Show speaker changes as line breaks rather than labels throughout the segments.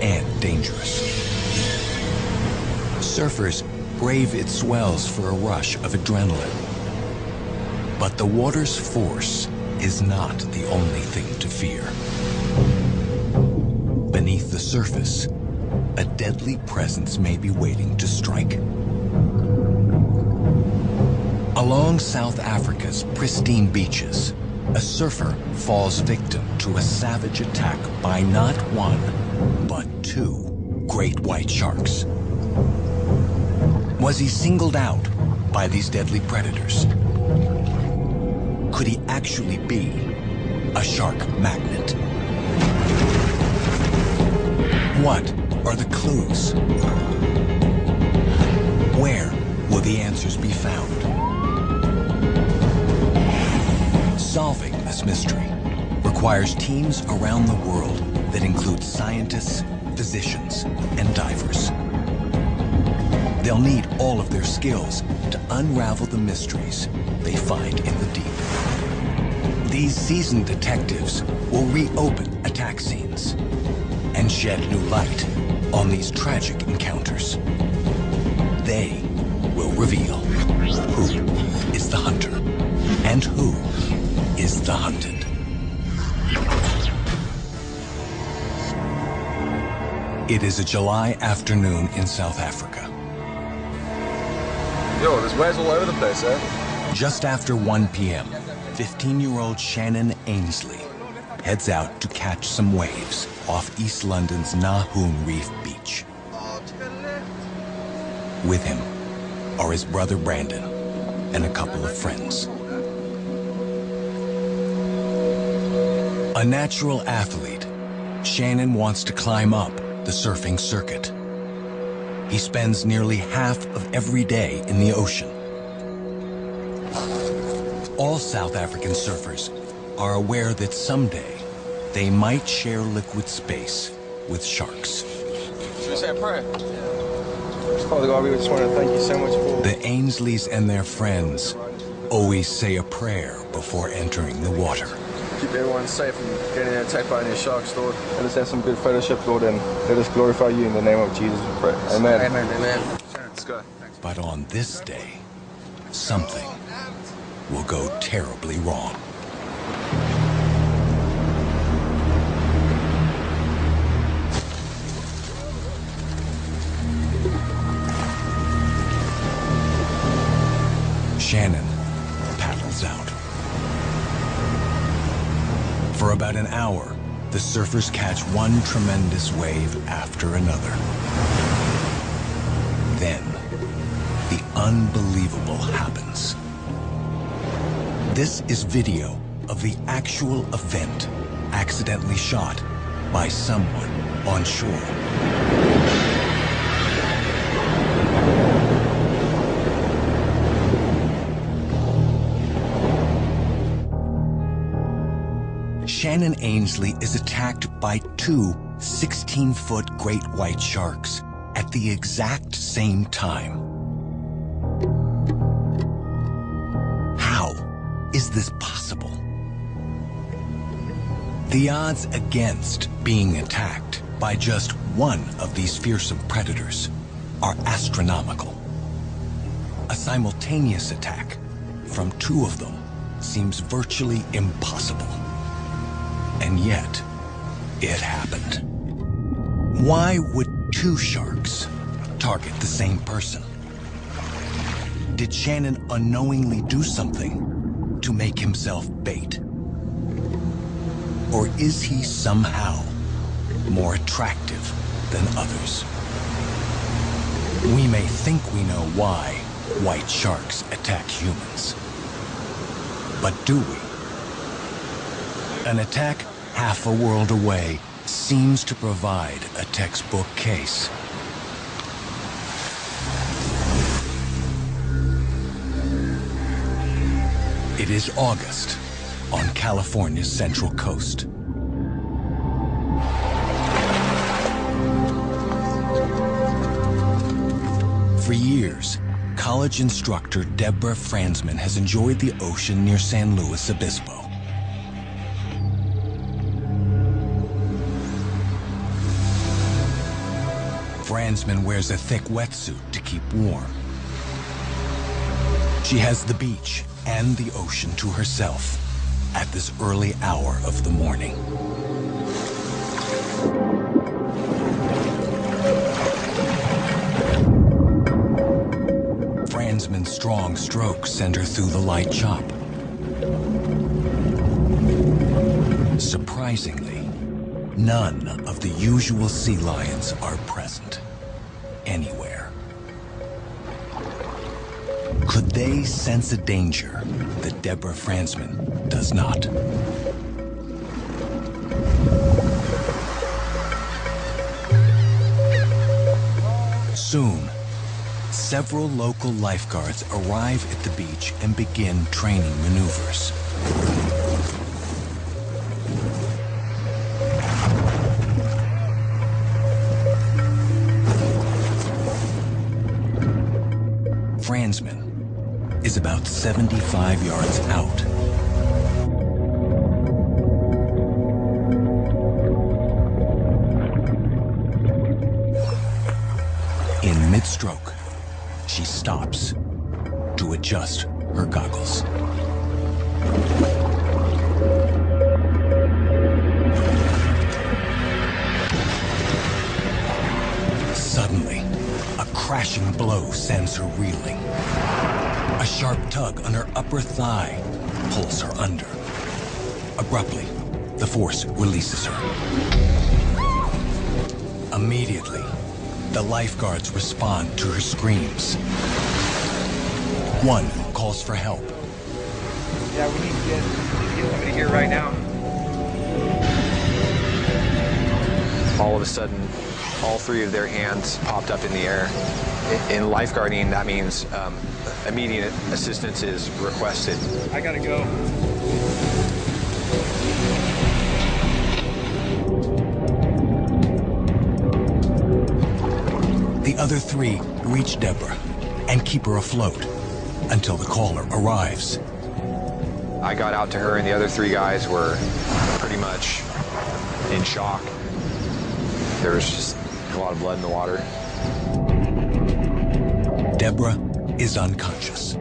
and dangerous. Surfers brave its swells for a rush of adrenaline. But the water's force is not the only thing to fear. Beneath the surface, a deadly presence may be waiting to strike. Along South Africa's pristine beaches, a surfer falls victim to a savage attack by not one, but two great white sharks. Was he singled out by these deadly predators? Could he actually be a shark magnet? What are the clues? Where will the answers be found? Solving this mystery requires teams around the world that include scientists, physicians, and divers. They'll need all of their skills to unravel the mysteries they find in the deep. These seasoned detectives will reopen attack scenes and shed new light on these tragic encounters. They will reveal who is the hunter and who is the hunted. It is a July afternoon in South Africa.
Yo, there's waves all over the place, eh?
Just after 1 p.m., 15-year-old Shannon Ainsley heads out to catch some waves off East London's Nahoon Reef beach. With him are his brother Brandon and a couple of friends. A natural athlete, Shannon wants to climb up the surfing circuit. He spends nearly half of every day in the ocean. All South African surfers are aware that someday they might share liquid space with sharks.
Should we say a prayer? Father God, we just want to thank you so much for...
The Ainsleys and their friends always say a prayer before entering the water.
Keep everyone safe and getting attacked by any sharks, Lord. Let us have some good fellowship, Lord, and let us glorify you in the name of Jesus, we pray. Amen. Amen, amen. Let's go.
But on this day, something will go terribly wrong. Shannon paddles out. For about an hour, the surfers catch one tremendous wave after another. Then, the unbelievable happens. This is video of the actual event accidentally shot by someone on shore. Shannon Ainsley is attacked by two 16-foot great white sharks at the exact same time. How is this possible? The odds against being attacked by just one of these fearsome predators are astronomical. A simultaneous attack from two of them seems virtually impossible. And yet, it happened. Why would two sharks target the same person? Did Shannon unknowingly do something to make himself bait? Or is he somehow more attractive than others? We may think we know why white sharks attack humans. But do we? An attack half a world away seems to provide a textbook case. It is August on California's Central Coast. For years, college instructor Deborah Franzman has enjoyed the ocean near San Luis Obispo. Fransman wears a thick wetsuit to keep warm. She has the beach and the ocean to herself at this early hour of the morning. Fransman's strong strokes send her through the light chop. Surprisingly, none of the usual sea lions are present anywhere. Could they sense a danger that Deborah Fransman does not? Soon, several local lifeguards arrive at the beach and begin training maneuvers. Fransman is about 75 yards out. In mid-stroke, she stops to adjust her goggles. Suddenly, a crashing blow sends her reeling. A sharp tug on her upper thigh pulls her under. Abruptly, the force releases her. Immediately, the lifeguards respond to her screams. One calls for help.
Yeah, we need to get somebody here right now.
All of a sudden, all three of their hands popped up in the air. In lifeguarding, that means immediate assistance is requested.
I gotta go.
The other three reach Deborah and keep her afloat until the caller arrives.
I got out to her, and the other three guys were pretty much in shock. There was just a lot of blood in the water.
Deborah is unconscious.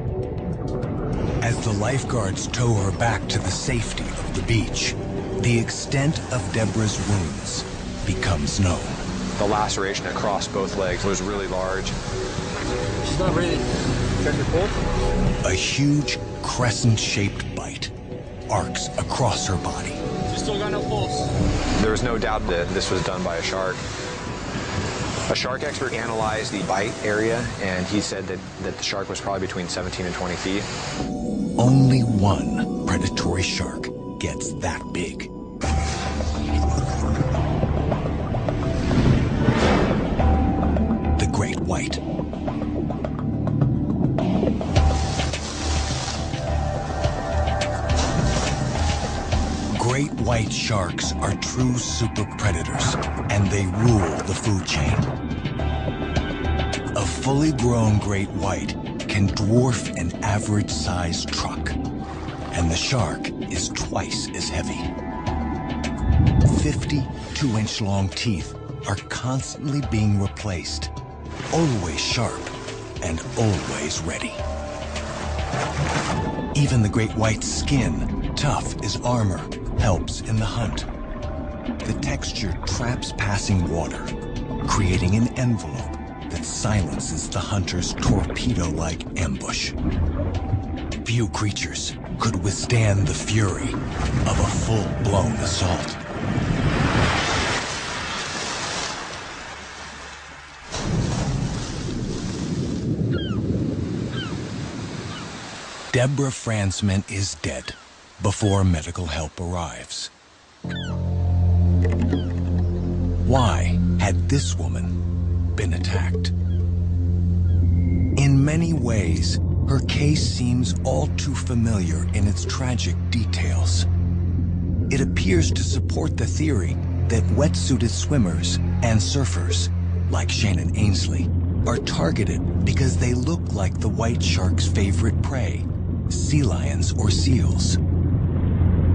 As the lifeguards tow her back to the safety of the beach, the extent of Deborah's wounds becomes known.
The laceration across both legs was really large.
She's not breathing. Check her pulse.
A huge crescent-shaped bite arcs across her body.
She's still got no pulse.
There was no doubt that this was done by a shark. A shark expert analyzed the bite area, and he said that the shark was probably between 17 and 20 feet.
Only one predatory shark gets that big. The great white. Great white sharks are true super predators, and they rule the food chain. A fully grown great white can dwarf an average-sized truck, and the shark is twice as heavy. 52-inch long teeth are constantly being replaced, always sharp and always ready. Even the great white's skin, tough as armor, helps in the hunt. The texture traps passing water, creating an envelope that silences the hunter's torpedo-like ambush. Few creatures could withstand the fury of a full-blown assault. Deborah Fransman is dead before medical help arrives. Why had this woman been attacked? In many ways, her case seems all too familiar in its tragic details. It appears to support the theory that wetsuited swimmers and surfers, like Shannon Ainsley, are targeted because they look like the white shark's favorite prey, sea lions or seals.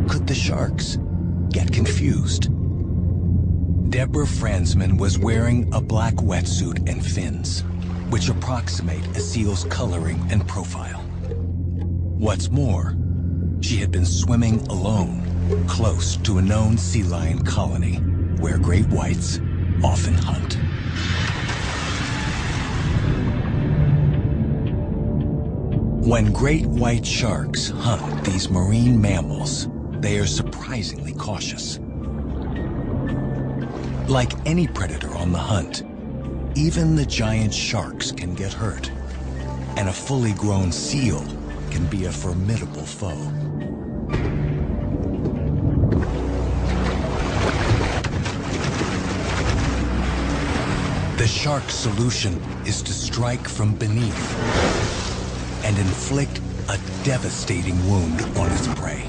Could the sharks get confused? Deborah Franzman was wearing a black wetsuit and fins, which approximate a seal's coloring and profile. What's more, she had been swimming alone, close to a known sea lion colony, where great whites often hunt. When great white sharks hunt these marine mammals, they are surprisingly cautious. Like any predator on the hunt, even the giant sharks can get hurt, and a fully grown seal can be a formidable foe. The shark's solution is to strike from beneath and inflict a devastating wound on its prey.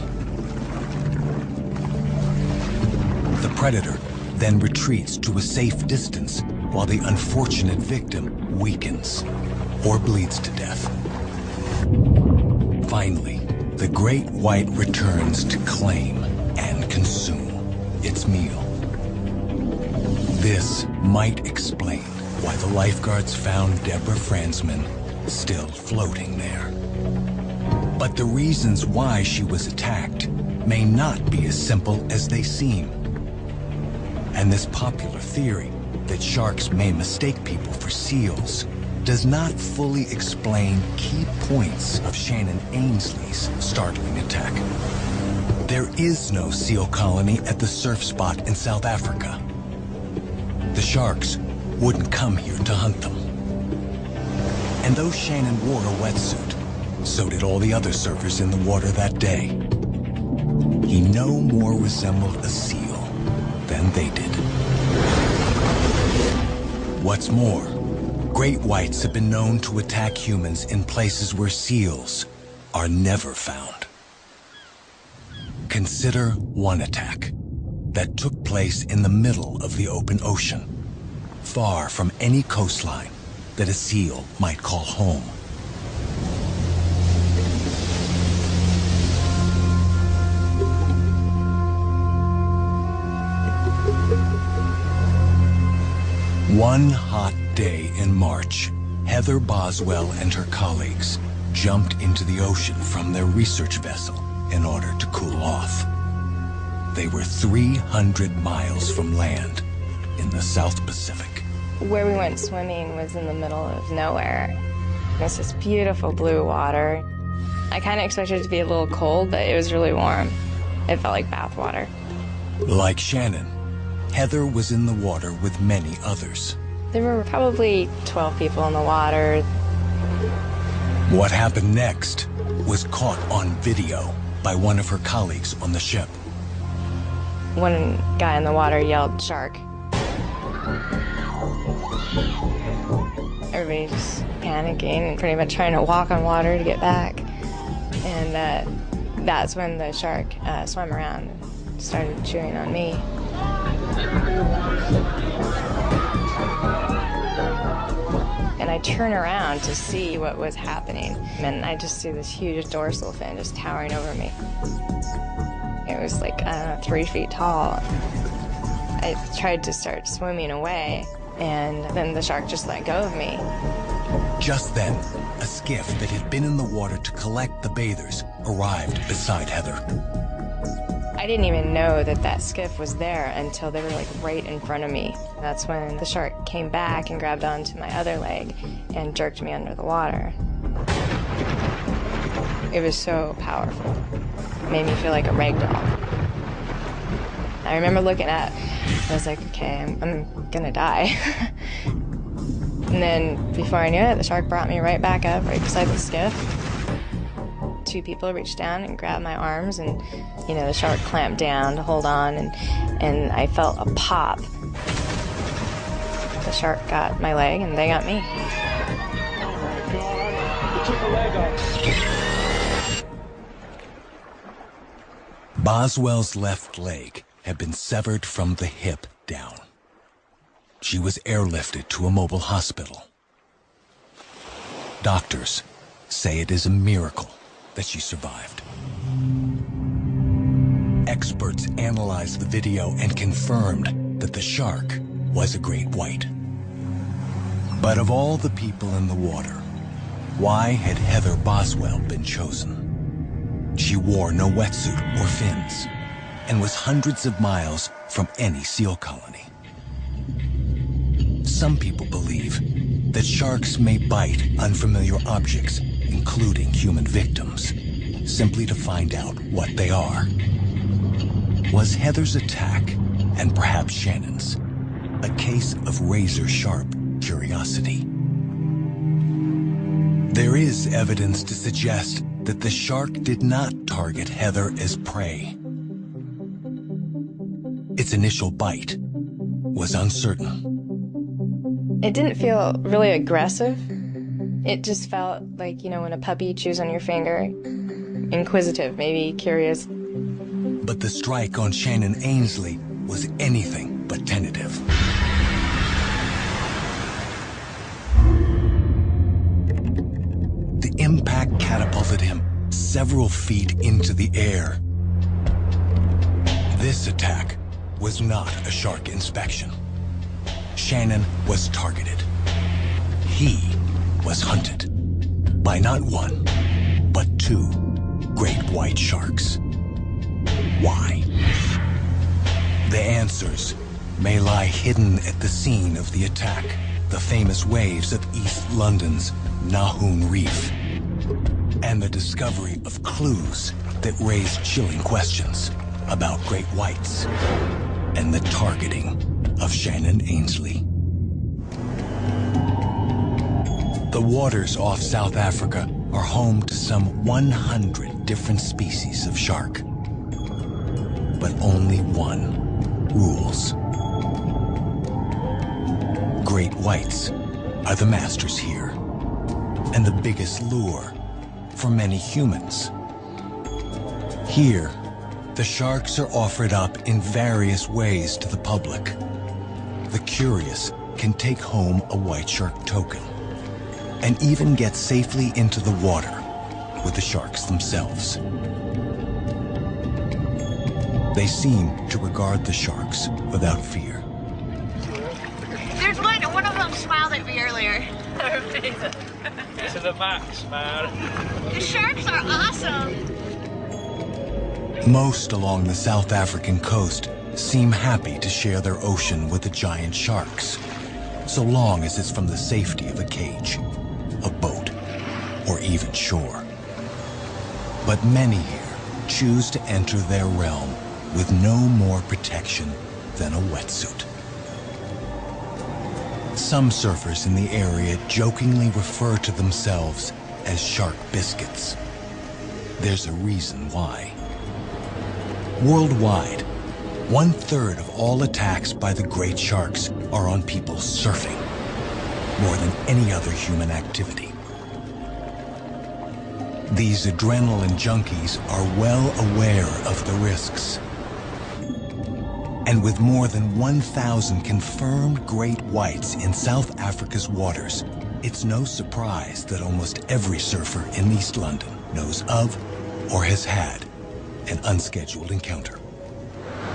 The predator then retreats to a safe distance while the unfortunate victim weakens or bleeds to death. Finally, the great white returns to claim and consume its meal. This might explain why the lifeguards found Deborah Franzman still floating there. But the reasons why she was attacked may not be as simple as they seem. And this popular theory that sharks may mistake people for seals does not fully explain key points of Shannon Ainsley's startling attack. There is no seal colony at the surf spot in South Africa. The sharks wouldn't come here to hunt them. And though Shannon wore a wetsuit, so did all the other surfers in the water that day. He no more resembled a seal than they did. What's more, great whites have been known to attack humans in places where seals are never found. Consider one attack that took place in the middle of the open ocean, far from any coastline that a seal might call home. One hot day in March, Heather Boswell and her colleagues jumped into the ocean from their research vessel in order to cool off. They were 300 miles from land in the South Pacific.
Where we went swimming was in the middle of nowhere. It's this beautiful blue water. I kind of expected it to be a little cold, but it was really warm. It felt like bath water.
Like Shannon, Heather was in the water with many others.
There were probably 12 people in the water.
What happened next was caught on video by one of her colleagues on the ship.
One guy in the water yelled, "Shark." Everybody just panicking and pretty much trying to walk on water to get back. And that's when the shark swam around and started chewing on me. And I turn around to see what was happening, and I just see this huge dorsal fin just towering over me. It was like, I don't know, 3 feet tall. I tried to start swimming away, and then the shark just let go of me.
Just then, a skiff that had been in the water to collect the bathers arrived beside Heather.
I didn't even know that that skiff was there until they were like right in front of me. That's when the shark came back and grabbed onto my other leg and jerked me under the water. It was so powerful. It made me feel like a rag doll. I remember looking up, I was like, okay, I'm gonna die. And then before I knew it, the shark brought me right back up, right beside the skiff. 2 people reached down and grabbed my arms, and you know, the shark clamped down to hold on, and I felt a pop. The shark got my leg and they got me.
Oh my God, you took a leg off.
Boswell's left leg had been severed from the hip down. She was airlifted to a mobile hospital. Doctors say it is a miracle that she survived. Experts analyzed the video and confirmed that the shark was a great white. But of all the people in the water, why had Heather Boswell been chosen? She wore no wetsuit or fins and was hundreds of miles from any seal colony. Some people believe that sharks may bite unfamiliar objects, including human victims, simply to find out what they are. Was Heather's attack, and perhaps Shannon's, a case of razor-sharp curiosity? There is evidence to suggest that the shark did not target Heather as prey. Its initial bite was uncertain.
It didn't feel really aggressive. It just felt like, you know, when a puppy chews on your finger, inquisitive, maybe curious.
But the strike on Shannon Ainsley was anything but tentative. The impact catapulted him several feet into the air. This attack was not a shark inspection. Shannon was targeted. He was hunted by not one, but two great white sharks. Why? The answers may lie hidden at the scene of the attack, the famous waves of East London's Nahoon Reef, and the discovery of clues that raise chilling questions about great whites and the targeting of Shannon Ainsley. The waters off South Africa are home to some 100 different species of shark. But only one rules. Great whites are the masters here, and the biggest lure for many humans. Here, the sharks are offered up in various ways to the public. The curious can take home a white shark token and even get safely into the water with the sharks themselves. They seem to regard the sharks without fear.
There's one of them smiled at me earlier.
To the max, man.
The sharks are awesome.
Most along the South African coast seem happy to share their ocean with the giant sharks, so long as it's from the safety of a cage, a boat, or even shore. But many here choose to enter their realm with no more protection than a wetsuit. Some surfers in the area jokingly refer to themselves as shark biscuits. There's a reason why. Worldwide, 1/3 of all attacks by the great sharks are on people surfing, more than any other human activity. These adrenaline junkies are well aware of the risks. And with more than 1,000 confirmed great whites in South Africa's waters, it's no surprise that almost every surfer in East London knows of or has had an unscheduled encounter.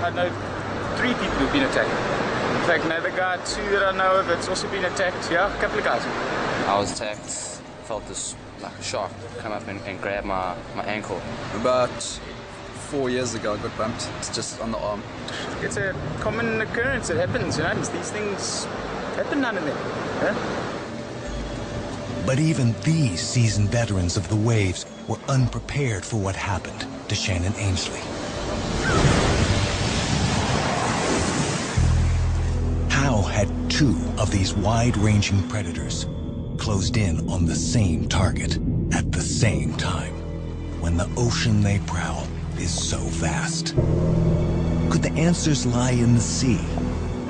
I know 3 people who've been attacked. In fact, another guy, 2 that I know of, that's also been attacked. Yeah, a couple of guys.
I was attacked, felt this like a shark come up and grab my ankle.
About 4 years ago, I got bumped. It's just on the arm.
It's a common occurrence. It happens, you know. These things happen now and then. Yeah?
But even these seasoned veterans of the waves were unprepared for what happened to Shannon Ainsley. How had 2 of these wide-ranging predators closed in on the same target at the same time, when the ocean they prowl is so vast? Could the answers lie in the sea,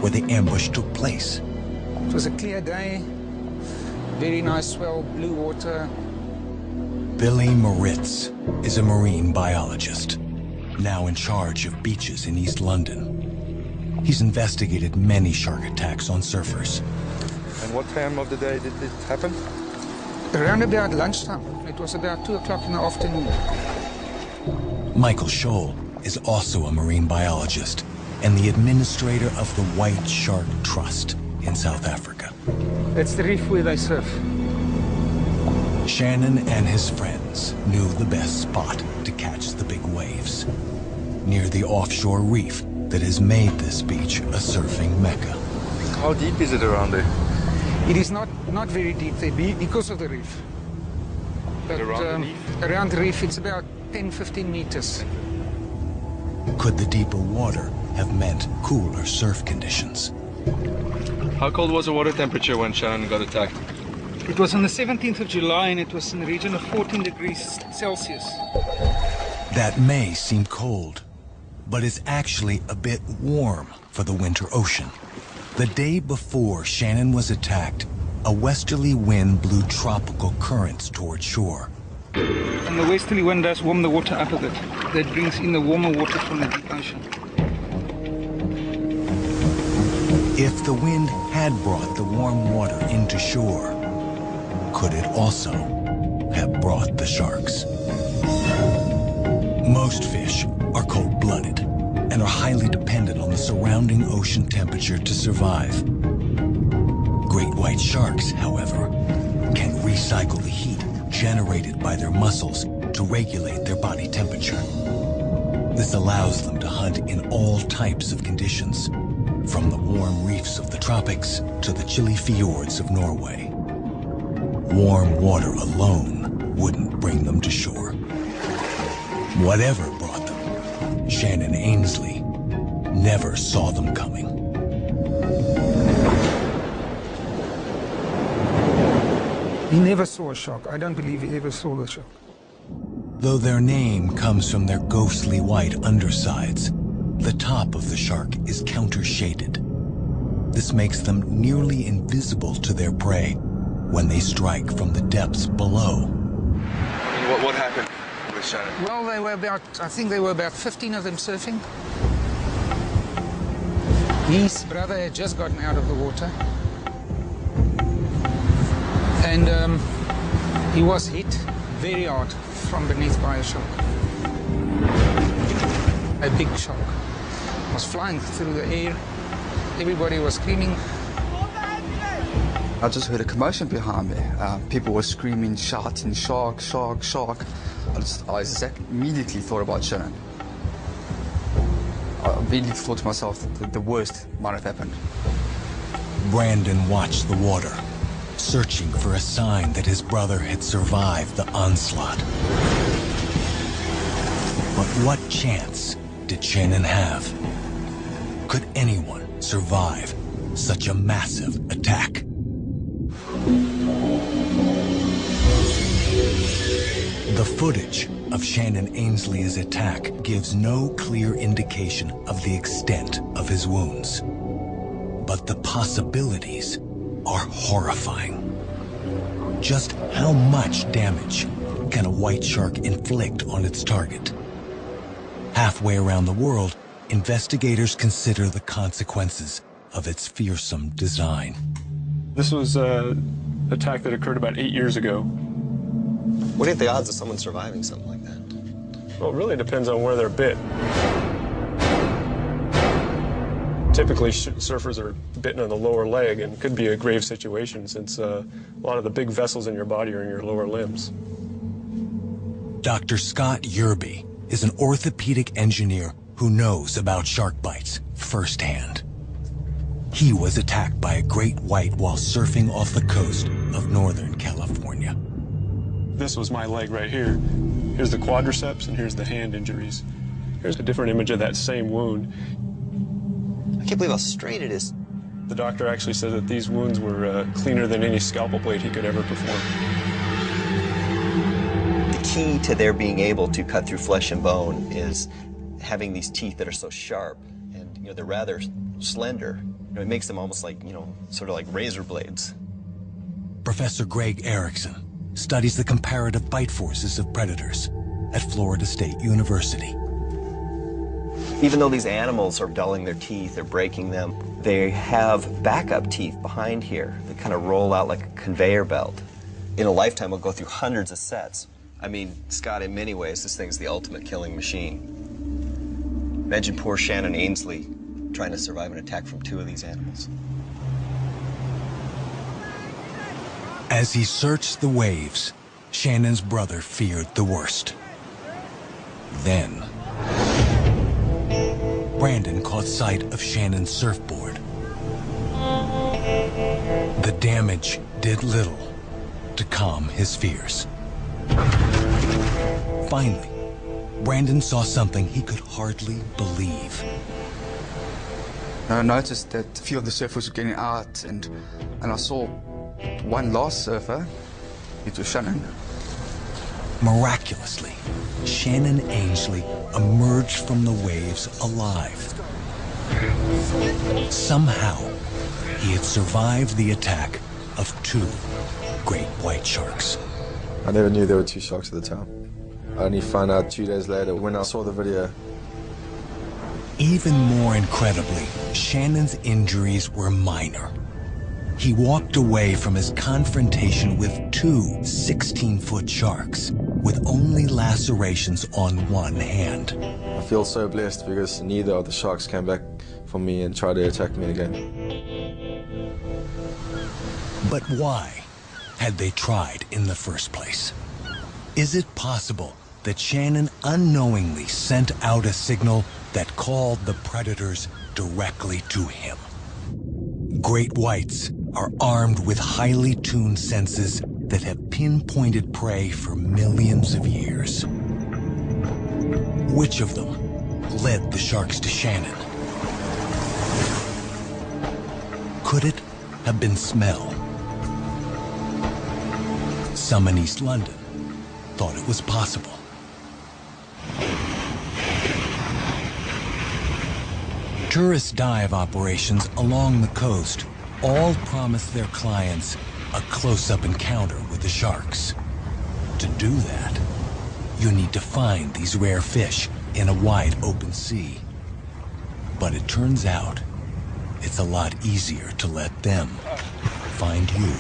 where the ambush took place?
It was a clear day, very nice swell, blue water.
Billy Moritz is a marine biologist, now in charge of beaches in East London. He's investigated many shark attacks on surfers.
And what time of the day did it happen?
Around about lunchtime. It was about 2 o'clock in the afternoon.
Michael Scholl is also a marine biologist and the administrator of the White Shark Trust in South Africa.
That's the reef where they surf.
Shannon and his friends knew the best spot to catch the big waves, near the offshore reef that has made this beach a surfing mecca.
How deep is it around there?
It is not very deep there because of the reef. But around the reef, it's about 10-15 meters.
Could the deeper water have meant cooler surf conditions?
How cold was the water temperature when Shannon got attacked?
It was on the 17th of July, and it was in the region of 14 degrees Celsius.
That may seem cold, but it's actually a bit warm for the winter ocean. The day before Shannon was attacked, a westerly wind blew tropical currents toward shore.
And the westerly wind does warm the water up a bit. That brings in the warmer water from the deep ocean.
If the wind had brought the warm water into shore, could it also have brought the sharks? Most fish are cold-blooded and are highly dependent on the surrounding ocean temperature to survive. Great white sharks, however, can recycle the heat generated by their muscles to regulate their body temperature. This allows them to hunt in all types of conditions, from the warm reefs of the tropics to the chilly fjords of Norway. Warm water alone wouldn't bring them to shore. Whatever brought them, Shannon Ainsley never saw them coming.
He never saw a shark. I don't believe he ever saw the shark.
Though their name comes from their ghostly white undersides, the top of the shark is counter-shaded. This makes them nearly invisible to their prey when they strike from the depths below.
What happened with Shannon?
Well, I think they were about 15 of them surfing. His brother had just gotten out of the water. And he was hit very hard from beneath by a shark. A big shark was flying through the air. Everybody was screaming.
I just heard a commotion behind me. People were screaming, shouting, shark, shark, shark. I immediately thought about Shannon. I immediately thought to myself that the worst might have happened.
Brandon watched the water, searching for a sign that his brother had survived the onslaught. But what chance did Shannon have? Could anyone survive such a massive attack? The footage of Shannon Ainsley's attack gives no clear indication of the extent of his wounds. But the possibilities are horrifying. Just how much damage can a white shark inflict on its target? Halfway around the world, investigators consider the consequences of its fearsome design.
This was an attack that occurred about 8 years ago.
What are the odds of someone surviving something like that?
Well, it really depends on where they're bit. Typically, surfers are bitten on the lower leg, and it could be a grave situation since a lot of the big vessels in your body are in your lower limbs.
Dr. Scott Yerby is an orthopedic engineer who knows about shark bites firsthand. He was attacked by a great white while surfing off the coast of Northern California.
This was my leg right here. Here's the quadriceps, and here's the hand injuries. Here's a different image of that same wound.
I can't believe how straight it is.
The doctor actually said that these wounds were cleaner than any scalpel blade he could ever perform.
The key to their being able to cut through flesh and bone is having these teeth that are so sharp, and they're rather slender. It makes them almost like, sort of like razor blades.
Professor Greg Erickson studies the comparative bite forces of predators at Florida State University.
Even though these animals are dulling their teeth, they're breaking them, they have backup teeth behind here that kind of roll out like a conveyor belt. In a lifetime, we'll go through hundreds of sets. I mean, Scott, in many ways, this thing's the ultimate killing machine. Imagine poor Shannon Ainsley trying to survive an attack from 2 of these animals.
As he searched the waves, Shannon's brother feared the worst. Then, Brandon caught sight of Shannon's surfboard. The damage did little to calm his fears. Finally, Brandon saw something he could hardly believe.
I noticed that a few of the surfers were getting out, and I saw one last surfer. It was Shannon.
Miraculously, Shannon Ainsley emerged from the waves alive. Somehow, he had survived the attack of 2 great white sharks.
I never knew there were 2 sharks at the time. I only found out 2 days later when I saw the video.
Even more incredibly, Shannon's injuries were minor. He walked away from his confrontation with 2 16-foot sharks with only lacerations on one hand.
I feel so blessed because neither of the sharks came back for me and tried to attack me again.
But why had they tried in the first place? Is it possible that Shannon unknowingly sent out a signal that called the predators directly to him? Great whites are armed with highly tuned senses that have pinpointed prey for millions of years. Which of them led the sharks to Shannon? Could it have been smell? Some in East London thought it was possible. Tourist dive operations along the coast all promise their clients a close-up encounter with the sharks. To do that, you need to find these rare fish in a wide open sea. But it turns out it's a lot easier to let them find you.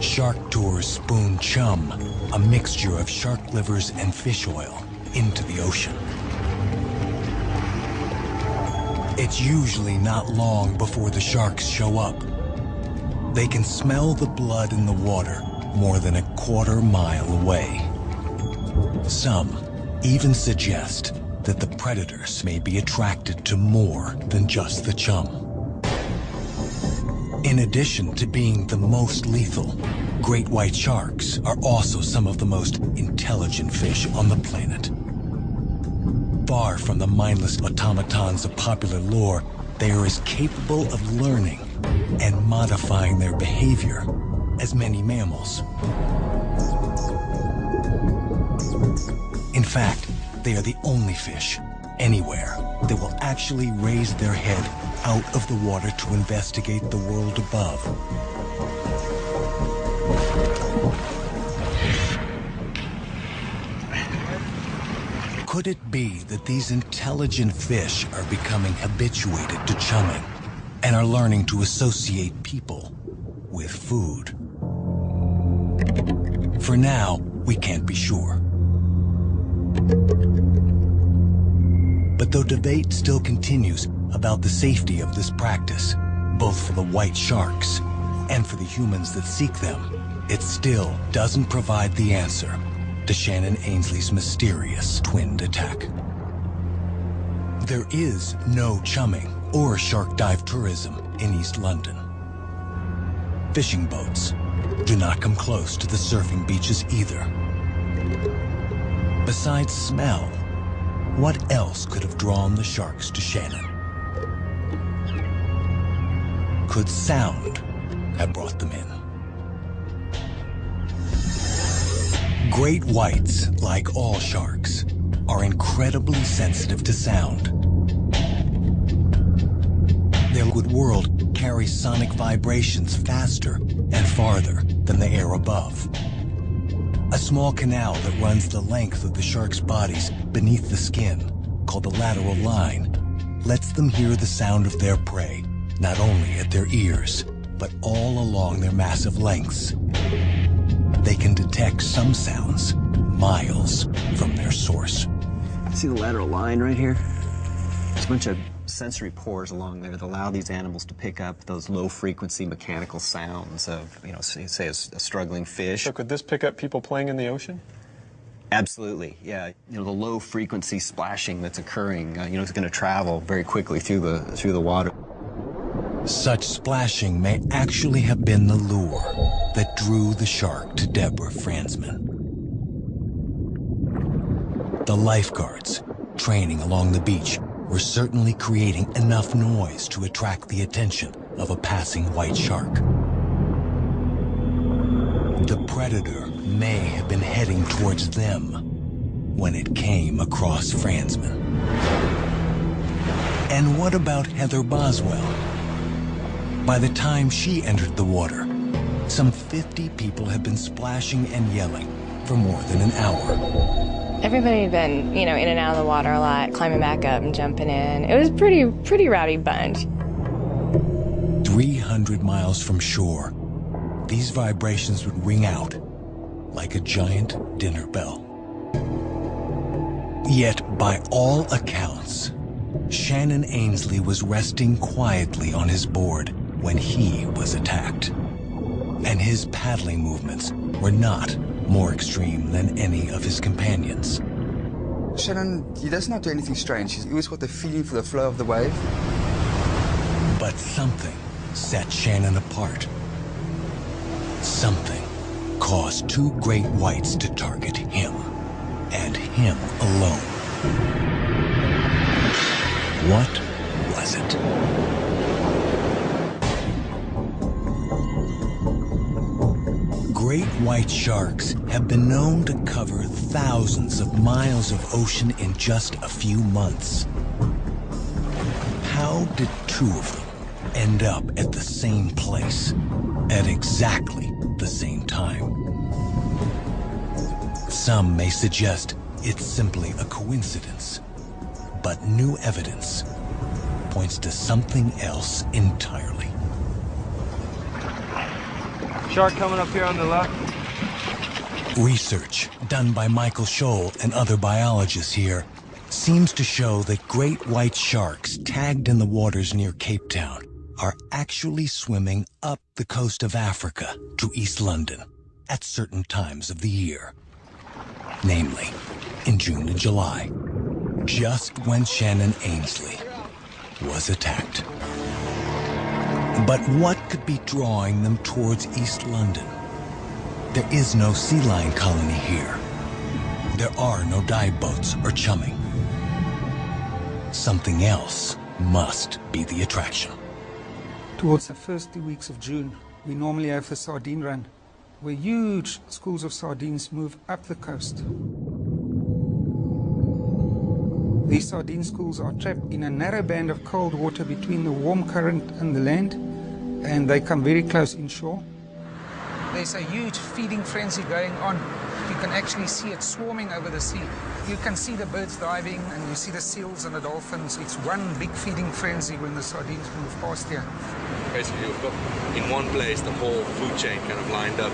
Shark Tours spoon chum, a mixture of shark livers and fish oil, into the ocean. It's usually not long before the sharks show up. They can smell the blood in the water more than a quarter-mile away. Some even suggest that the predators may be attracted to more than just the chum. In addition to being the most lethal, great white sharks are also some of the most intelligent fish on the planet. Far from the mindless automatons of popular lore, they are as capable of learning and modifying their behavior as many mammals. In fact, they are the only fish anywhere that will actually raise their head out of the water to investigate the world above. Could it be that these intelligent fish are becoming habituated to chumming and are learning to associate people with food? For now, we can't be sure. But though debate still continues about the safety of this practice, both for the white sharks and for the humans that seek them, it still doesn't provide the answer to Shannon Ainsley's mysterious twinned attack. There is no chumming or shark dive tourism in East London. Fishing boats do not come close to the surfing beaches either. Besides smell, what else could have drawn the sharks to Shannon? Could sound have brought them in? Great whites, like all sharks, are incredibly sensitive to sound. Their liquid world carries sonic vibrations faster and farther than the air above. A small canal that runs the length of the shark's bodies beneath the skin, called the lateral line, lets them hear the sound of their prey, not only at their ears, but all along their massive lengths. They can detect some sounds miles from their source.
See the lateral line right here? There's a bunch of sensory pores along there that allow these animals to pick up those low-frequency mechanical sounds of, you know, say a struggling fish.
So could this pick up people playing in the ocean?
Absolutely, yeah. You know, the low-frequency splashing that's occurring, you know, is going to travel very quickly through the water.
Such splashing may actually have been the lure that drew the shark to Deborah Franzman. The lifeguards training along the beach were certainly creating enough noise to attract the attention of a passing white shark. The predator may have been heading towards them when it came across Franzman. And what about Heather Boswell? By the time she entered the water, some 50 people had been splashing and yelling for more than an hour.
Everybody had been, you know, in and out of the water a lot, climbing back up and jumping in. It was pretty rowdy bunch.
300 miles from shore, these vibrations would ring out like a giant dinner bell. Yet, by all accounts, Shannon Ainsley was resting quietly on his board when he was attacked. And his paddling movements were not more extreme than any of his companions.
Shannon, he does not do anything strange. He's always got the feeling for the flow of the wave.
But something set Shannon apart. Something caused two great whites to target him, and him alone. What was it? Great white sharks have been known to cover thousands of miles of ocean in just a few months. How did two of them end up at the same place at exactly the same time? Some may suggest it's simply a coincidence, but new evidence points to something else entirely.
Shark coming up here on the left.
Research done by Michael Scholl and other biologists here seems to show that great white sharks tagged in the waters near Cape Town are actually swimming up the coast of Africa to East London at certain times of the year. Namely, in June and July, just when Shannon Ainsley was attacked. But what could be drawing them towards East London? There is no sea lion colony here. There are no dive boats or chumming. Something else must be the attraction.
Towards the first 2 weeks of June, we normally have the sardine run, where huge schools of sardines move up the coast. These sardine schools are trapped in a narrow band of cold water between the warm current and the land, and they come very close inshore. There's a huge feeding frenzy going on. You can actually see it swarming over the sea. You can see the birds diving, and you see the seals and the dolphins. It's one big feeding frenzy when the sardines move past here.
Basically, you've got in one place the whole food chain kind of lined up.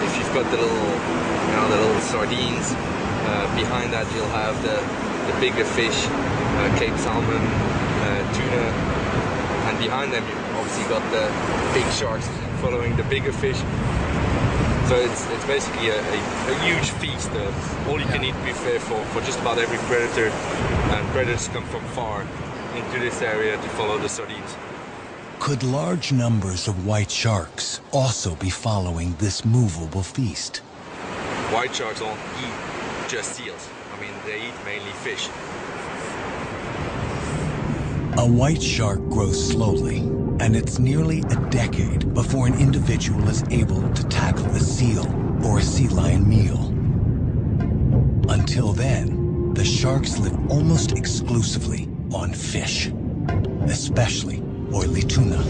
If you've got the little sardines, behind that you'll have the bigger fish, Cape salmon, tuna, and behind them you've obviously got the big sharks following the bigger fish. So it's basically a huge feast, all-you-can-eat buffet for just about every predator, and predators come from far into this area to follow the sardines.
Could large numbers of white sharks also be following this movable feast?
White sharks don't eat just seals. I mean, they eat mainly fish.
A white shark grows slowly, and it's nearly a decade before an individual is able to tackle a seal or a sea lion meal. Until then, the sharks live almost exclusively on fish, especially oily tuna,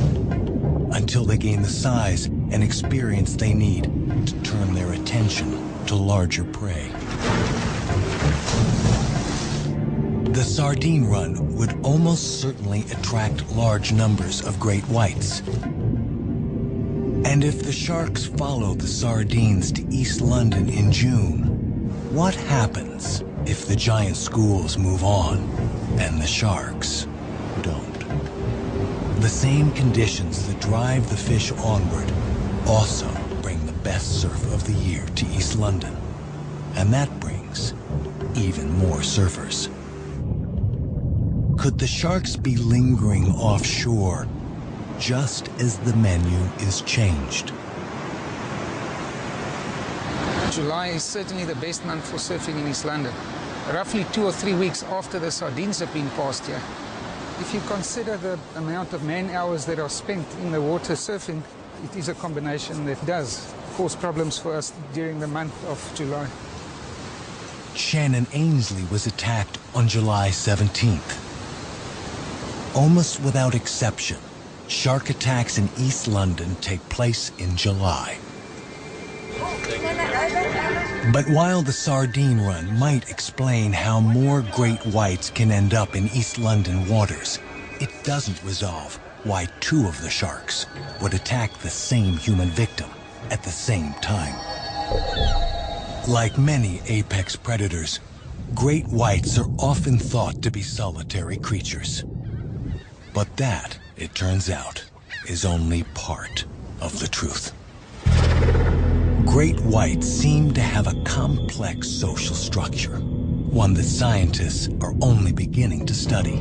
until they gain the size and experience they need to turn their attention to larger prey. The sardine run would almost certainly attract large numbers of great whites. And if the sharks follow the sardines to East London in June, what happens if the giant schools move on and the sharks don't? The same conditions that drive the fish onward also bring the best surf of the year to East London. And that brings even more surfers. Could the sharks be lingering offshore just as the menu is changed?
July is certainly the best month for surfing in East London. Roughly 2 or 3 weeks after the sardines have been cast here. If you consider the amount of man hours that are spent in the water surfing, it is a combination that does cause problems for us during the month of July.
Shannon Ainsley was attacked on July 17th. Almost without exception, shark attacks in East London take place in July. But while the sardine run might explain how more great whites can end up in East London waters, it doesn't resolve why 2 of the sharks would attack the same human victim at the same time. Like many apex predators, great whites are often thought to be solitary creatures. But that, it turns out, is only part of the truth. Great whites seem to have a complex social structure, one that scientists are only beginning to study,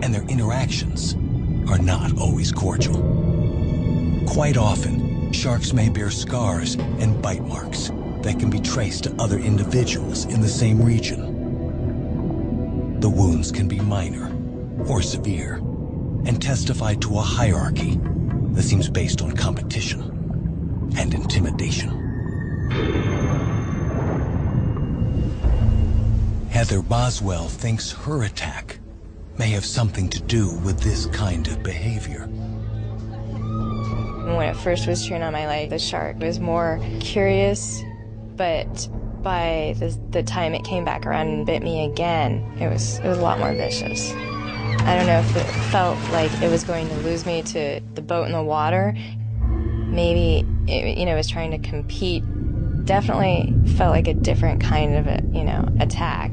and their interactions are not always cordial. Quite often, sharks may bear scars and bite marks that can be traced to other individuals in the same region. The wounds can be minor or severe and testify to a hierarchy that seems based on competition and intimidation. Heather Boswell thinks her attack may have something to do with this kind of behavior.
When it first was chewing on my leg, the shark was more curious, but by the time it came back around and bit me again, it was a lot more vicious. I don't know if it felt like it was going to lose me to the boat in the water. Maybe it, was trying to compete. Definitely felt like a different kind of attack.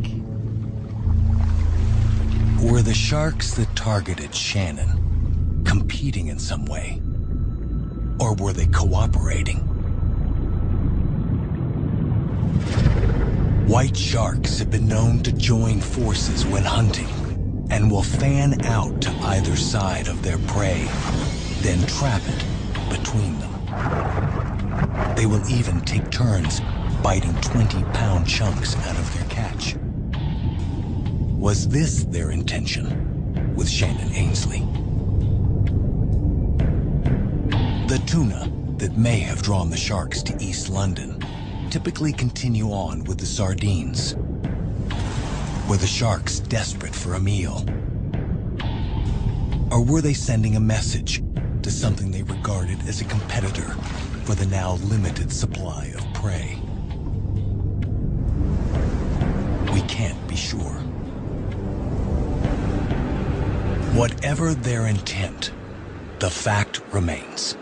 Were the sharks that targeted Shannon competing in some way? Or were they cooperating? White sharks have been known to join forces when hunting and will fan out to either side of their prey, then trap it between them. They will even take turns biting 20-pound chunks out of their catch. Was this their intention with Shannon Ainsley? The tuna that may have drawn the sharks to East London typically continue on with the sardines. Were the sharks desperate for a meal? Or were they sending a message to something they regarded as a competitor for the now limited supply of prey? We can't be sure. Whatever their intent, the fact remains.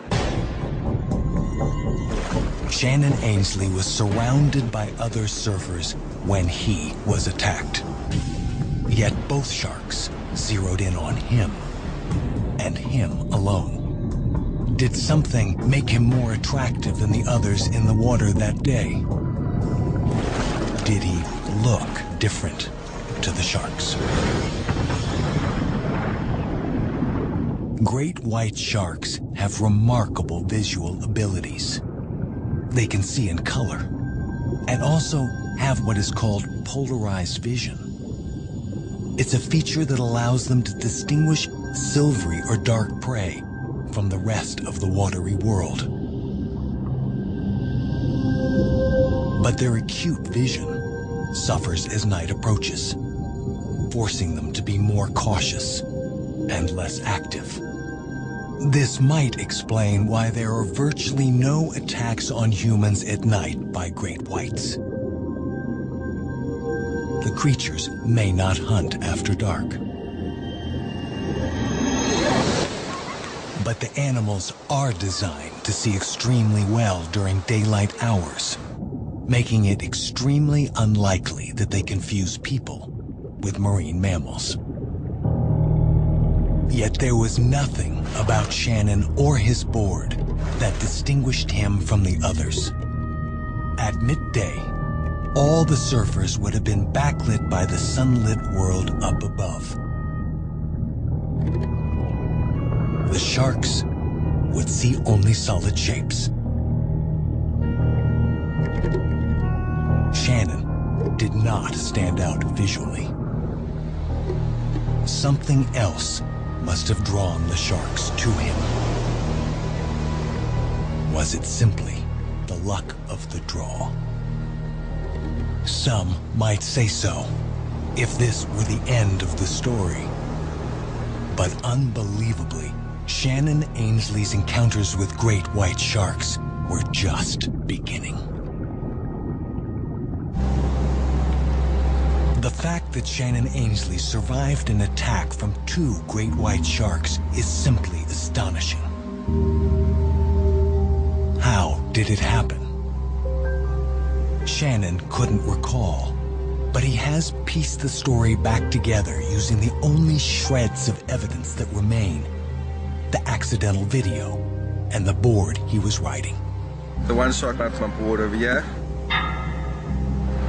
Shannon Ainsley was surrounded by other surfers when he was attacked. Yet both sharks zeroed in on him, and him alone. Did something make him more attractive than the others in the water that day? Did he look different to the sharks? Great white sharks have remarkable visual abilities. They can see in color, and also have what is called polarized vision. It's a feature that allows them to distinguish silvery or dark prey from the rest of the watery world. But their acute vision suffers as night approaches, forcing them to be more cautious and less active. This might explain why there are virtually no attacks on humans at night by great whites. The creatures may not hunt after dark. But the animals are designed to see extremely well during daylight hours, making it extremely unlikely that they confuse people with marine mammals. Yet there was nothing about Shannon or his board that distinguished him from the others. At midday, all the surfers would have been backlit by the sunlit world up above. The sharks would see only solid shapes. Shannon did not stand out visually. Something else must have drawn the sharks to him. Was it simply the luck of the draw? Some might say so, if this were the end of the story. But unbelievably, Shannon Ainsley's encounters with great white sharks were just beginning. The fact that Shannon Ainsley survived an attack from 2 great white sharks is simply astonishing. How did it happen? Shannon couldn't recall, but he has pieced the story back together using the only shreds of evidence that remain: the accidental video and the board he was riding.
The one shark bumped my board over here,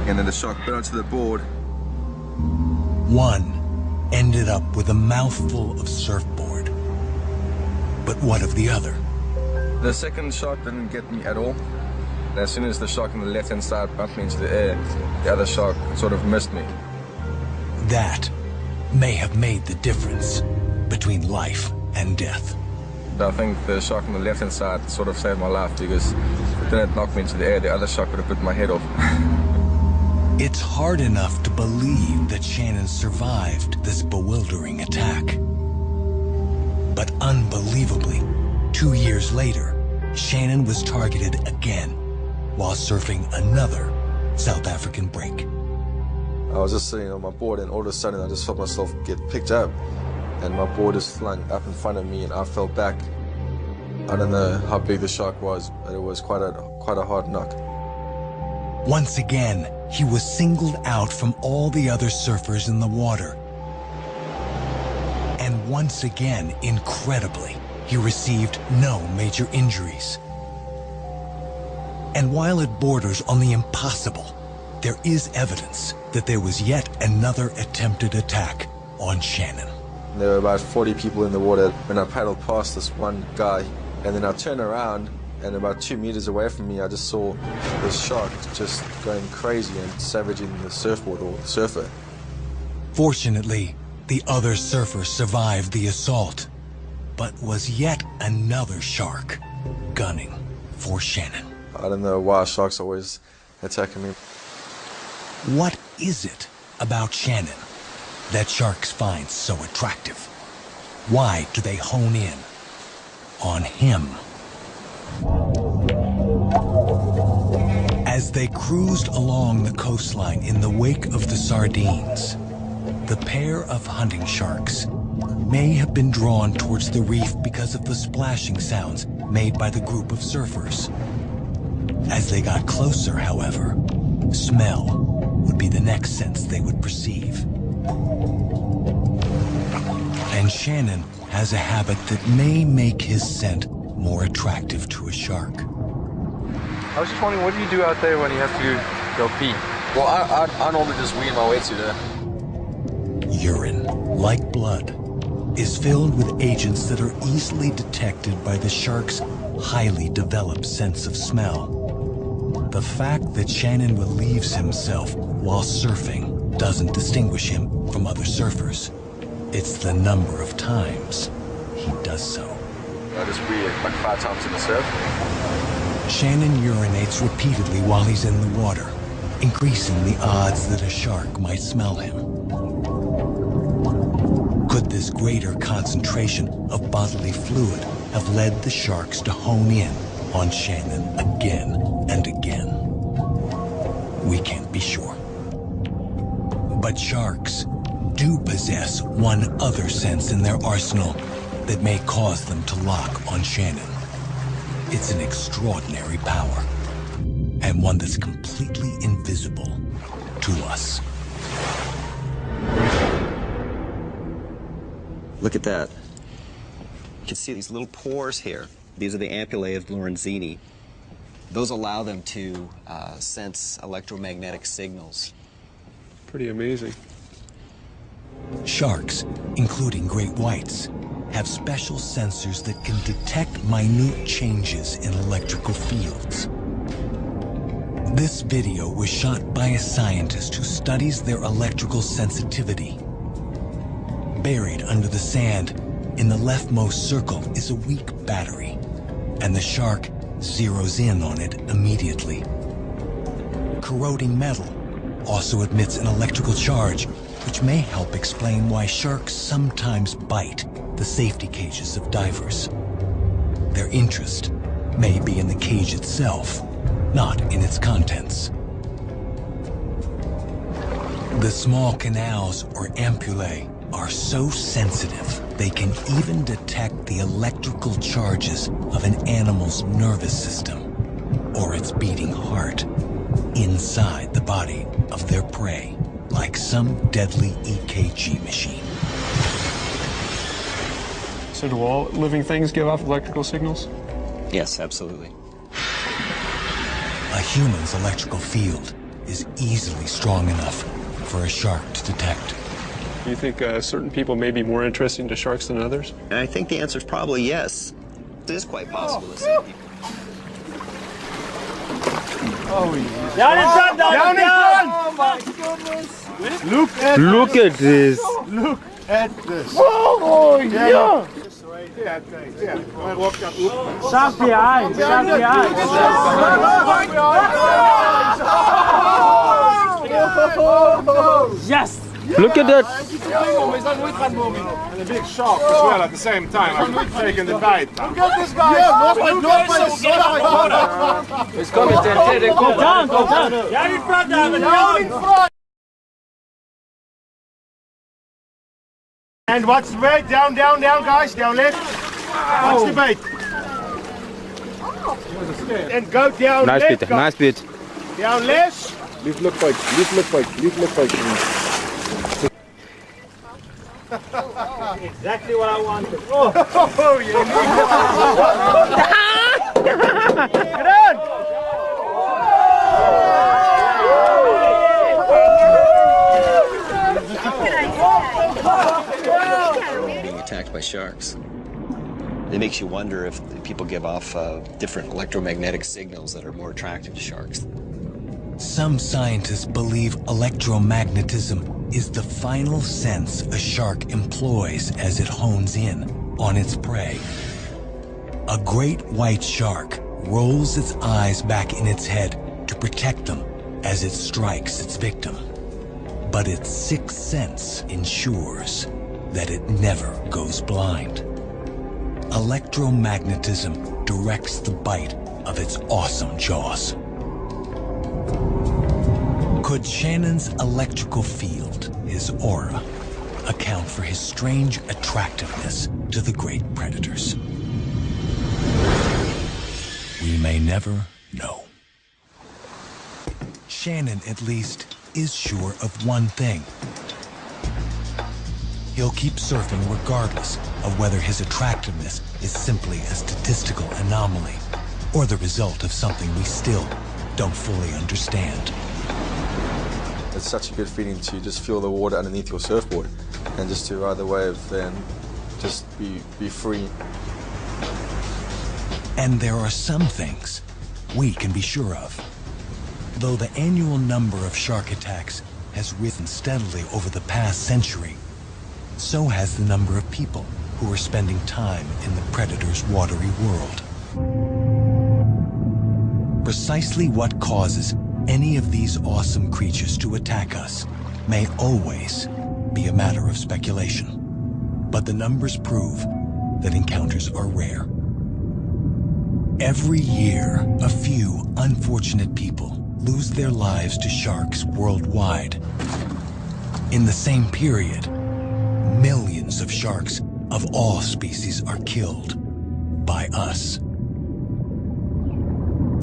and then the shark bit onto the board.
One ended up with a mouthful of surfboard. But what of the other?
The second shark didn't get me at all. As soon as the shark on the left-hand side bumped me into the air, the other shark sort of missed me.
That may have made the difference between life and death.
I think the shark on the left-hand side sort of saved my life, because if it didn't knock me into the air, the other shark would have bit my head off.
It's hard enough to believe that Shannon survived this bewildering attack. But unbelievably, 2 years later, Shannon was targeted again while surfing another South African break.
I was just sitting on my board, and all of a sudden I just felt myself get picked up, and my board is flung up in front of me, and I fell back. I don't know how big the shark was, but it was quite a hard knock.
Once again, he was singled out from all the other surfers in the water. And once again, incredibly, he received no major injuries. And while it borders on the impossible, there is evidence that there was yet another attempted attack on Shannon.
There were about 40 people in the water when I paddled past this one guy, and then I turned around, and about 2 meters away from me, I just saw this shark just going crazy and savaging the surfboard or the surfer.
Fortunately, the other surfer survived the assault, but was yet another shark gunning for Shannon.
I don't know why sharks are always attacking me.
What is it about Shannon that sharks find so attractive? Why do they hone in on him? As they cruised along the coastline in the wake of the sardines, the pair of hunting sharks may have been drawn towards the reef because of the splashing sounds made by the group of surfers. As they got closer, however, smell would be the next sense they would perceive. And Shannon has a habit that may make his scent more attractive to a shark.
I was just wondering, what do you do out there when you have to go pee?
Well, I normally just wee in my wetsuit there.
Urine, like blood, is filled with agents that are easily detected by the shark's highly developed sense of smell. The fact that Shannon relieves himself while surfing doesn't distinguish him from other surfers. It's the number of times he does so.
I just wee like 5 times in the surf.
Shannon urinates repeatedly while he's in the water, increasing the odds that a shark might smell him. Could this greater concentration of bodily fluid have led the sharks to hone in on Shannon again and again? We can't be sure. But sharks do possess one other sense in their arsenal that may cause them to lock on Shannon. It's an extraordinary power. and one that's completely invisible to us.
Look at that. You can see these little pores here. These are the ampullae of Lorenzini. Those allow them to sense electromagnetic signals.
Pretty amazing.
Sharks, including great whites, have special sensors that can detect minute changes in electrical fields. This video was shot by a scientist who studies their electrical sensitivity. Buried under the sand, in the leftmost circle is a weak battery, and the shark zeroes in on it immediately. Corroding metal also emits an electrical charge, which may help explain why sharks sometimes bite the safety cages of divers. Their interest may be in the cage itself, not in its contents. The small canals, or ampullae, are so sensitive they can even detect the electrical charges of an animal's nervous system or its beating heart inside the body of their prey, like some deadly EKG machine.
So do all living things give off electrical signals?
Yes, absolutely.
A human's electrical field is easily strong enough for a shark to detect.
Do you think certain people may be more interesting to sharks than others?
I think the answer is probably yes. It is quite possible to see people.
Oh, yeah. Down in front, down in front! Oh my goodness! Look at this! Look at this! Oh, yeah! Shark behind! Shark behind! Yes! Look at that!
And a big shark as well at the same time. I'm taking the bite. Look at this guy!
It's coming, go down, go down! Down in front, David! Down in front!
And what's the bait? Down, down, down, guys. Down left. What's the bait? And go down
nice
left.
Bit, nice bit.
Down left.
Leave look like, leave look like, leave look like.
Exactly what I wanted.
Oh, yeah. Get on!
Being attacked by sharks. It makes you wonder if people give off different electromagnetic signals that are more attractive to sharks.
Some scientists believe electromagnetism is the final sense a shark employs as it hones in on its prey. A great white shark rolls its eyes back in its head to protect them as it strikes its victim. But its sixth sense ensures that it never goes blind. Electromagnetism directs the bite of its awesome jaws. Could Shannon's electrical field, his aura, account for his strange attractiveness to the great predators? We may never know. Shannon, at least, is sure of one thing. He'll keep surfing regardless of whether his attractiveness is simply a statistical anomaly or the result of something we still don't fully understand.
It's such a good feeling to just feel the water underneath your surfboard and just to ride the wave and just be free.
And there are some things we can be sure of. Though the annual number of shark attacks has risen steadily over the past century, so has the number of people who are spending time in the predator's watery world. Precisely what causes any of these awesome creatures to attack us may always be a matter of speculation. But the numbers prove that encounters are rare. Every year, a few unfortunate people lose their lives to sharks worldwide. In the same period, millions of sharks of all species are killed by us.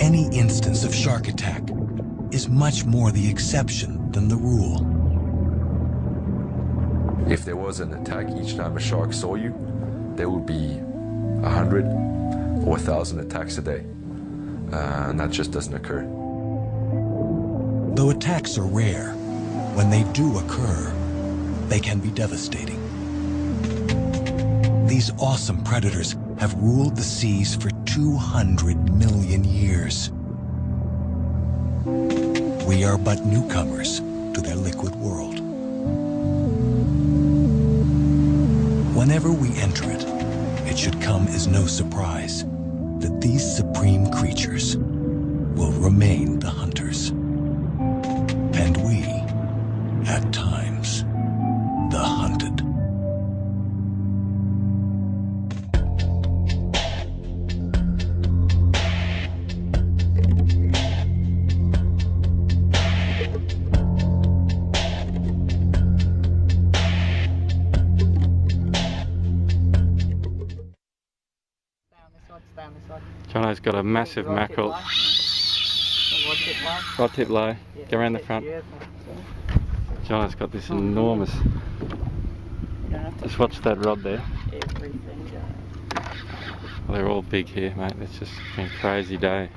any instance of shark attack is much more the exception than the rule.
If there was an attack each time a shark saw you, there would be 100 or 1,000 attacks a day. And that just doesn't occur.
Though attacks are rare, when they do occur, they can be devastating. These awesome predators have ruled the seas for 200 million years. We are but newcomers to their liquid world. Whenever we enter it, it should come as no surprise that these supreme creatures will remain the hunters. And we, at times, the hunted.
Jono's got a massive mackerel. Rod tip low. Go around the front. Jono's got this enormous. Just watch that rod there. Well, they're all big here, mate. It's just been a crazy day.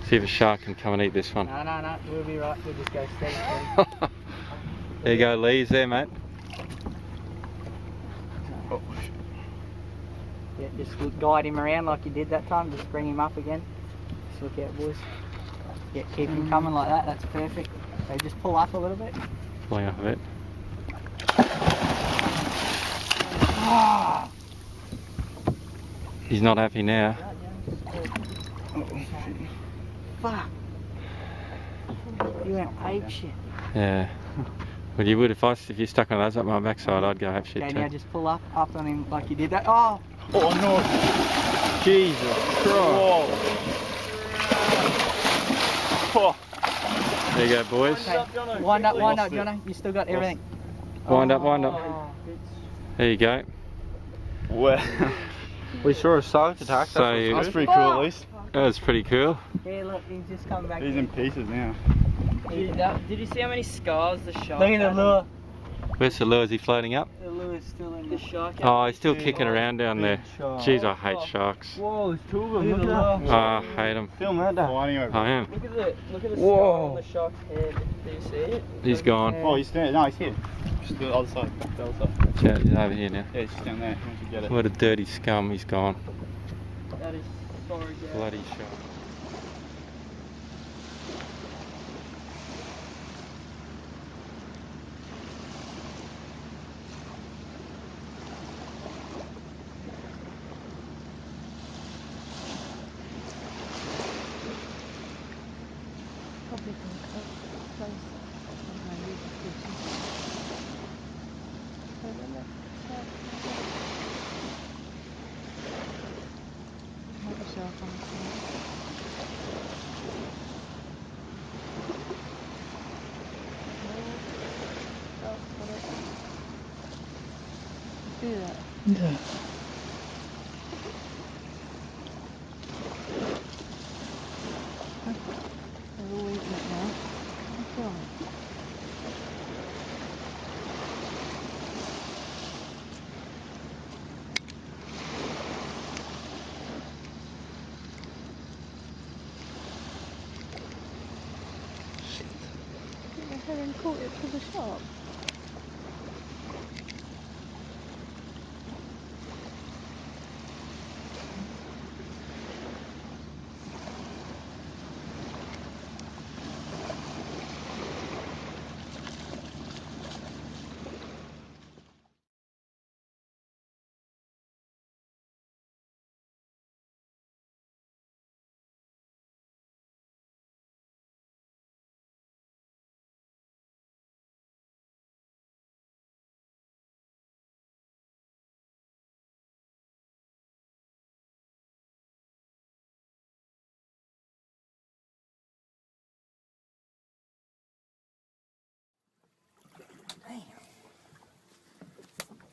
See if a shark can come and eat this one.
No, we'll be right. We'll just go steady.
There you go, Lee's there, mate.
Yeah, just guide him around like you did that time. Just bring him up again. Just look out, boys. Yeah, keep him coming like that. That's perfect. So just pull up a little bit.
Pulling up a bit.
Ah.
He's not happy now.
Fuck. You went ape shit.
Yeah. Well, you would if you stuck on those up my backside. I'd go ape shit
Okay,
too.
now just pull up on him like you did that. Oh.
Oh no! Jesus Christ! Whoa. There you go, boys.
Okay. Wind up, Jono. You still got everything.
Wind up. There you go.
Well, we saw a shark attack. That's pretty cool, at least.
That was pretty cool.
Yeah, look, he's just come back.
He's in pieces now.
Did you see how many scars the shark
Look at the
had?
lure. Where's the lure? Is he floating up?
The lure's still in the shark.
Oh, he's still kicking around down there. Jeez, I hate sharks.
Whoa, there's two of them. Look at that.
Oh, I hate them.
Film that, Dad.
I am.
Look at the scar on the shark's head. Do you see it?
He's gone.
Oh, he's standing. No, he's here. Just the other side. The other side.
Yeah, he's over here now.
Yeah, he's just down there. Once you get it.
What a dirty scum, he's gone.
That is sorry, Dad.
Bloody shark.
Do that.
Yeah.
They're all eating it now. Oh, God. They haven't caught it for the shark.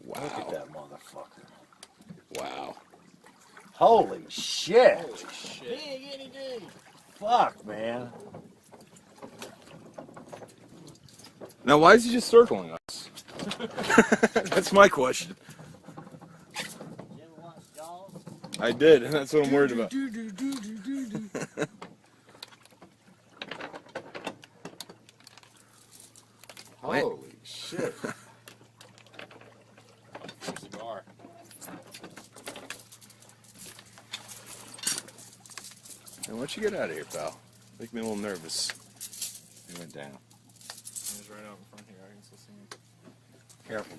Wow. Look at that motherfucker. Wow.
Holy shit. Fuck, man.
Now, why is he just circling us? That's my question. I did, and that's what I'm worried about. Holy shit. Cigar. Hey, why don't you get out of here, pal? Make me a little nervous. He went down. He's right out in front here. I can still see him. Careful.